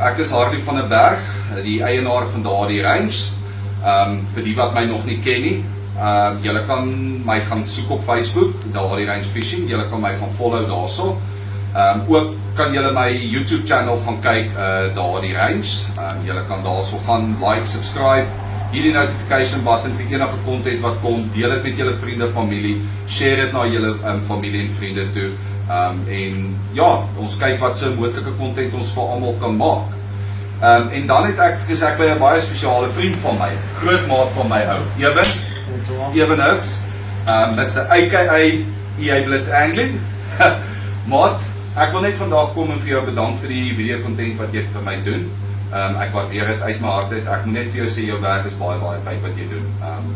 Ek is Hardy van der Berg, die eienaar van daardie range. Vir die wat my nog nie ken nie, julle kan my gaan soek op Facebook, daardie range fishing, julle kan my gaan follow daarso. Ook kan julle my YouTube channel gaan kyk, daardie range. Julle kan daarso gaan like, subscribe, hierdie notification button vir enige content wat kom, deel dit met julle vriende, familie, share dit na julle familie en vriende toe. En ja, ons kyk wat so moontlike content ons vir almal kan maak. En dan het ek by 'n baie spesiale vriend van my, groot maat van my ou, Evan Hoops, Mr. AKA EA Blitz Angling. Maat, ek wil net vandag kom en vir jou bedank vir die video content wat jy vir my doen. Ek waardeer dit uit my hart uit. Ek moet net vir jou sê, jou werk is baie tyd wat jy doen.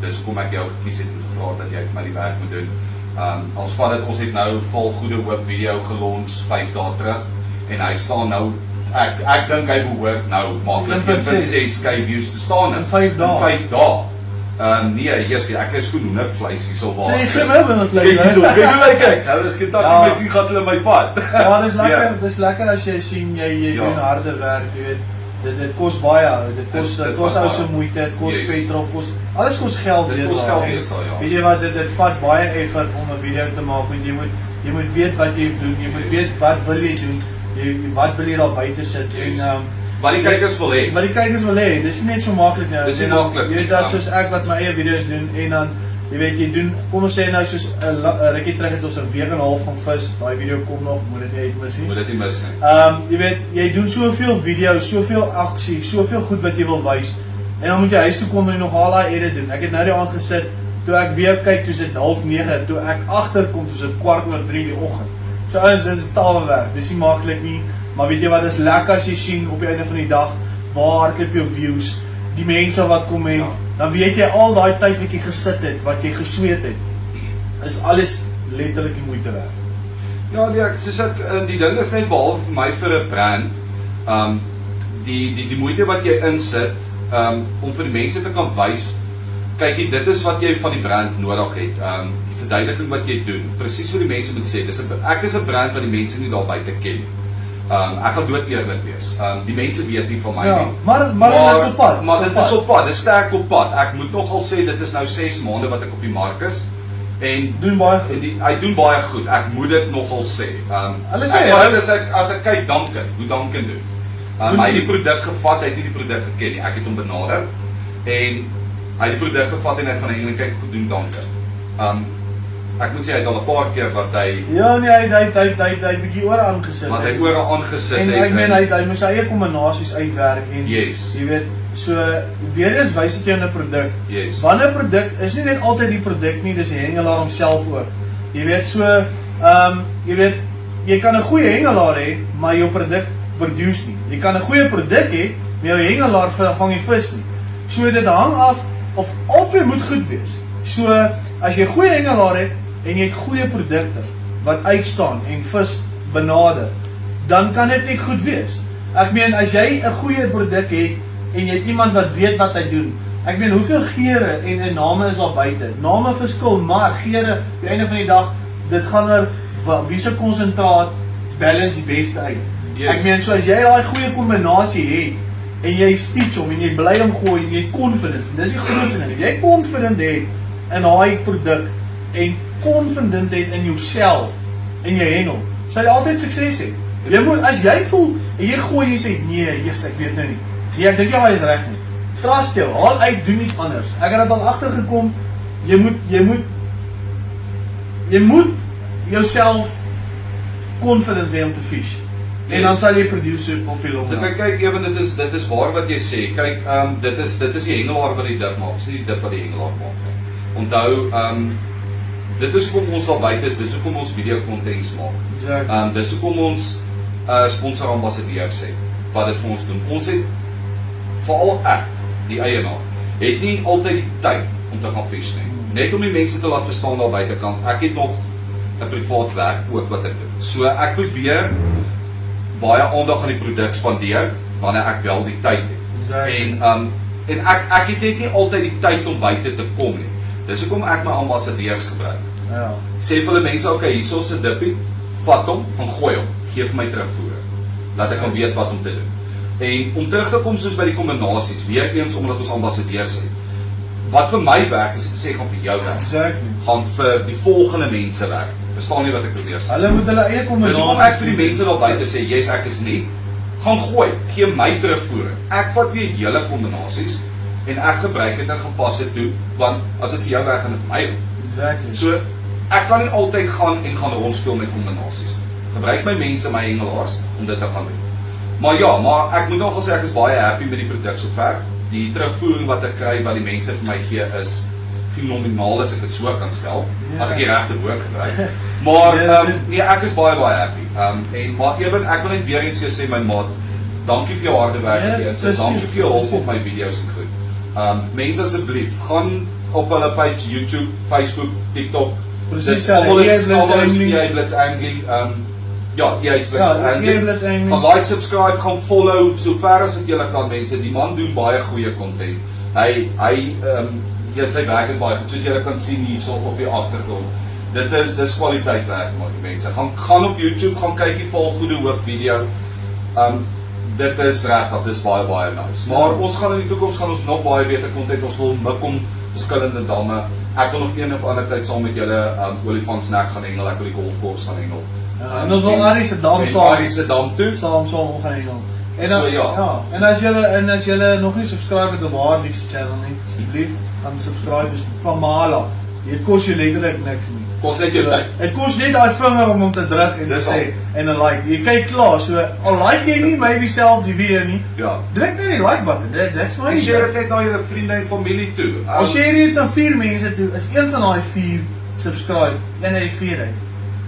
Dis hoekom ek jou gekies het en gevra dat jy vir my die werk moet doen. Ons vat dit, ons het nou Vol Goede Hoop video gelons 5 dae terug en hy staan nou, ek dink hy behoort nou maklik 1.6k views te staan in 5 dae. Nee, jessie, ek is goed hoendervleis hier so waar. Jy sê my hoendervleis. Kyk hierso, kyk hoe lyk ek. Hulle is Kentucky, miskien gaan hulle my vat. Ja, dis lekker as jy sien jy doen harde werk, jy weet. Dit kos baie, dit kos ou se moeite, dit kos petrol, alles kos geld deesdae. Weet jy wat, dit vat baie effort om 'n video te maak, want jy moet weet wat jy doen, jy moet weet wat wil jy doen, wat wil jy daar buite sit en wat die kykers wil hê. Wat die kykers wil hê, dis nie net so maklik nie. Dis nie maklik nie. Jy weet dat soos ek wat my eie video's doen en dan jy weet jy doen, kom ons sê nou soos 'n rukkie terug het ons 'n week en 'n half gaan vis. Daai video kom nog, moet dit nie uitmis nie. Moet dit nie mis nie. Jy weet, jy doen soveel video's, soveel aksie, soveel goed wat jy wil wys. En dan moet jy huis toe kom en nog al daai edit doen. Ek het nou die aand gesit, toe ek weer kyk, toe dit 8:30, toe ek agterkom, toe dit 3:15 die oggend. So ouens, dis taalwerk. Dis nie maklik nie, maar weet jy wat, is lekker as jy sien op die einde van die dag waar hardloop jou views, die mense wat kom en dan weet jy al daai tyd wat jy gesit het, wat jy gesweet het, is alles letterlik die moeite werd. Ja, soos ek, die ding is net behalwe vir my vir 'n brand, die moeite wat jy insit, om vir die mense te kan wys, kyk dit is wat jy van die brand nodig het, die verduideliking wat jy doen, presies wat die mense moet sê, ek is 'n brand wat die mense nie daar buite ken nie. Ek gaan dood eerlik wees. Die mense weet nie van my nie. Maar dit is op pad. Maar dit is op pad, dit is sterk op pad. Ek moet nogal sê, dit is nou 6 maande wat ek op die mark is. En doen baie goed. Hy doen baie goed. Ek moet dit nogal sê. As ek kyk Duncan, hoe Duncan doen. Hy het die produk gevat, hy het nie die produk geken nie. Ek het hom benader en hy het die produk gevat en hy het gaan eintlik kyk hoe doen Duncan. Ek moet sê hy het al 'n paar keer wat hy hy bietjie ore aangesit. Want hy het ore aangesit en ek meen hy moes sy eie kombinasies uitwerk en jy weet, so weer eens wys dit jou 'n produk. Wanneer 'n produk is nie net altyd die produk nie, dis die hengelaar homself ook. Jy weet so jy weet jy kan 'n goeie hengelaar hê, maar jou produk produce nie. Jy kan 'n goeie produk hê, maar jou hengelaar vang nie vis nie. So dit hang af of albei moet goed wees. So as jy 'n goeie hengelaar het en jy het goeie produkte wat uitstaan en vis benader, dan kan dit nie goed wees. Ek meen, as jy 'n goeie produk het en jy het iemand wat weet wat hy doen, ek meen, hoeveel geure en name is daar buite? Name verskil, maar geure, op die einde van die dag, dit gaan oor wie se konsentraat balance die beste uit. Ek meen, so as jy daai goeie kombinasie het en jy speech hom en jy bly hom gooi en jy het confidence, en dis die grootste ding, jy confident het in daai produk en confident het in jouself en jy hengel, sal jy altyd sukses hê. Jy moet, as jy voel en jy gooi, jy sê nee, ek weet nou nie. Nee, ek dink jy is reg nie. Trust jou, haal uit, doen iets anders. Ek het dit al agtergekom, jy moet jouself confidence hê om te fish. En dan sal jy produce op die long run. Kyk, Ewan, dit is waar wat jy sê. Kyk, dit is die hengelaar wat die dip maak, dis nie die dip wat die hengelaar maak nie. Onthou, dit is hoekom ons daar buite is, dit is hoekom ons video contents maak. Dit is hoekom ons sponsor ambassadeurs het, wat dit vir ons doen. Ons het, veral ek, die eienaar, het nie altyd die tyd om te gaan fish nie. Net om die mense te laat verstaan daar buitekant. Ek het nog 'n privaat werk ook wat ek doen. So ek probeer baie aandag aan die produk spandeer wanneer ek wel die tyd het. En ek het net nie altyd die tyd om buite te kom nie. Dis hoekom ek my ambassadeurs gebruik. Sê vir hulle mense, okay, hierso is 'n dippie, vat hom, gaan gooi hom, gee vir my terugvoer. Laat ek kan weet wat om te doen. En om terug te kom soos by die kombinasies, weer eens omdat ons ambassadeurs het. Wat vir my werk is om te sê, gaan vir jou werk. Exactly. Gaan vir die volgende mense werk. Verstaan nie wat ek probeer sê? Hulle moet hulle eie Dus kombinasies. om ek vir die mense daar buite sê, yes, ek is nie, gaan gooi, gee my terugvoering. Ek vat weer julle kombinasies en ek gebruik dit en gaan pas dit toe, want as dit vir jou werk, gaan dit vir my ook. Exactly. So, ek kan nie altyd gaan en gaan rondspeel met kombinasies. Gebruik my mense, my hengelaars, om dit te gaan doen. Maar ja, maar ek moet nogal sê, ek is baie happy met die produk sover. Die terugvoering wat ek kry, wat die mense vir my gee, is fenomenaal as ek dit so kan stel, as ek die regte woord gebruik. Maar, nee, ek is baie happy. Maar even, ek wil net weer eens sê, my maat, dankie vir jou harde werk, dankie vir jou hulp op my video's en goed. Mense asseblief, gaan op hulle page, YouTube, Facebook, TikTok, Precies, EA Blitz Angling, ja, EA Blitz Angling, gaan like, subscribe, gaan follow, so ver as wat julle kan mense, die man doen baie goeie content, ja, sy werk is baie goed, soos julle kan sien hier so op die agtergrond, dis kwaliteit werk, maar die mense, gaan op YouTube, gaan kyk die volgende hoop video, dit is regtig, dis baie nice, maar ons gaan in die toekoms, gaan ons nog baie beter content, ons wil mikkom verskillende damme, ek wil nog een of ander tyd saam met julle Olifantsnek gaan hengel, ek wil die golfkoers gaan hengel. En ons wil Arie se dam toe, saam gaan hengel. En so ja. En as julle nog nie subscribe het op haar se channel nie, asseblief gaan subscribe, dis van Mahala. Dit kos jou letterlik niks nie. Kos net jou tyd. Dit kos net daai vinger om te druk en te sê en 'n like. Jy kyk klaar, so al like jy nie maybe self die video nie. Ja. Druk net die like button. That's my share dit net na jou vriende en familie toe. Ons share dit na 4 mense toe. As een van daai 4 subscribe, een uit die 4 uit.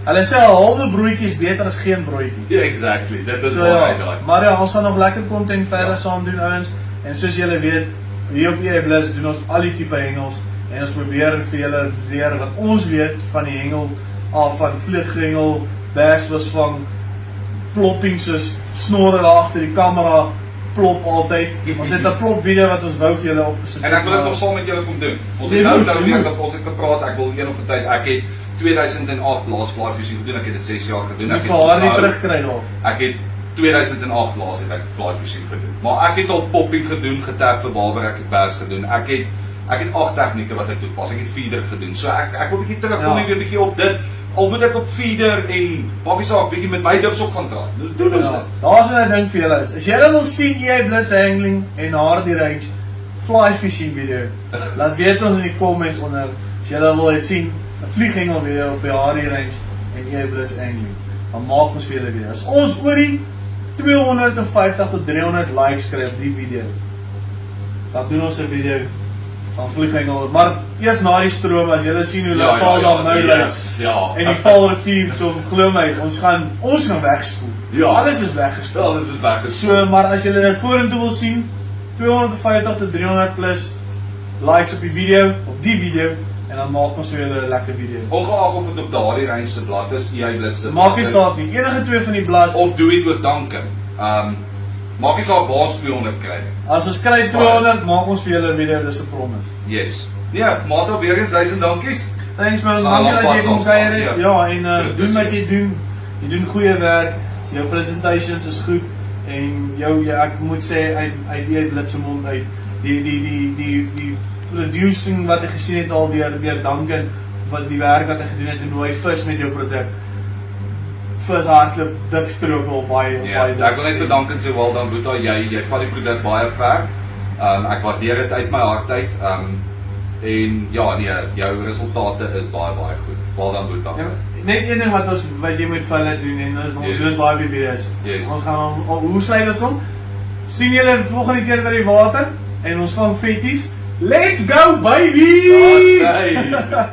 Hulle sê 'n halwe broodjie is beter as geen broodjie. Ja, exactly. Dit is baie daai. Maar ja, ons gaan nog lekker content verder saam doen ouens. En soos julle weet, hier op EA Blitz doen ons al die tipe hengels en ons probeer vir julle leer wat ons weet van die hengel af van vlieghengel, bassvisvang, plopping soos snorre daar agter die kamera plop altyd. Ons het 'n plop video wat ons wou vir julle opgesit. En ek wil dit nog saam met julle kom doen. Ons het nou weer dat ons het gepraat, ek wil een of 'n tyd, ek het 2008 laas fly fishing gedoen, ek het dit 6 jaar gedoen. Ek het haar nie terugkry daar. Ek het 2008 laas het ek fly fishing gedoen. Maar ek het al popping gedoen, getap vir barber, ek het bass gedoen. Ek het 8 tegnieke wat ek toepas. Ek het feeder gedoen. So ek wil 'n bietjie terugkom en weer 'n bietjie op dit. Al moet ek op feeder en maak nie saak bietjie met my dips op gaan draai. Doen ons dit. Daar's 'n ding vir julle. As julle wil sien EA Blitz Angling en Hardy Range fly fishing video, laat weet ons in die comments onder. As julle wil sien 'n vlieghengel video op die Hardy Range en EA Blitz Angling, dan maak ons vir julle video. As ons oor die 250 tot 300 likes kry op die video, dan doen ons 'n video van vlieghengel, maar eers na die stroom, as julle sien hoe hulle val daar nou lyk, en die valrivier, so glo my, ons gaan wegspoel. Ja. Alles is weggespoel. Alles is weggespoel. So, maar as julle dit vorentoe wil sien, 250 tot 300 plus likes op die video, en dan maak ons vir julle 'n lekker video. Ongeag of dit op daardie Range se blad is, EA Blitz se maak nie saak nie, enige 2 van die blads, of do it with Duncan. Maak nie saak waar ons 200 kry. As ons kry 200, maak ons vir julle 'n video, dis 'n promise. Yes. Ja, maat op weer eens 1000 dankies. Thanks man, dankie dat jy kom kuier het. Ja, en doen wat jy doen. Jy doen goeie werk. Jou presentations is goed en ek moet sê uit EA Blitz se mond uit die producing wat ek gesien het al deur Duncan, wat die werk wat hy gedoen het en hoe hy vis met jou produk. Vis hardloop dik stroop op baie ek wil net vir Duncan sê, well done Boeta, jy vat die produk baie ver. Ek waardeer dit uit my hart uit. En ja, nee, jou resultate is baie goed. Well done Boeta. Ja, net een ding wat jy moet vir hulle doen en ons doen baie video's. Ons gaan hoe sluit ons om? Sien julle volgende keer by die water en ons vang vetties. Let's go baby! Ja, sê.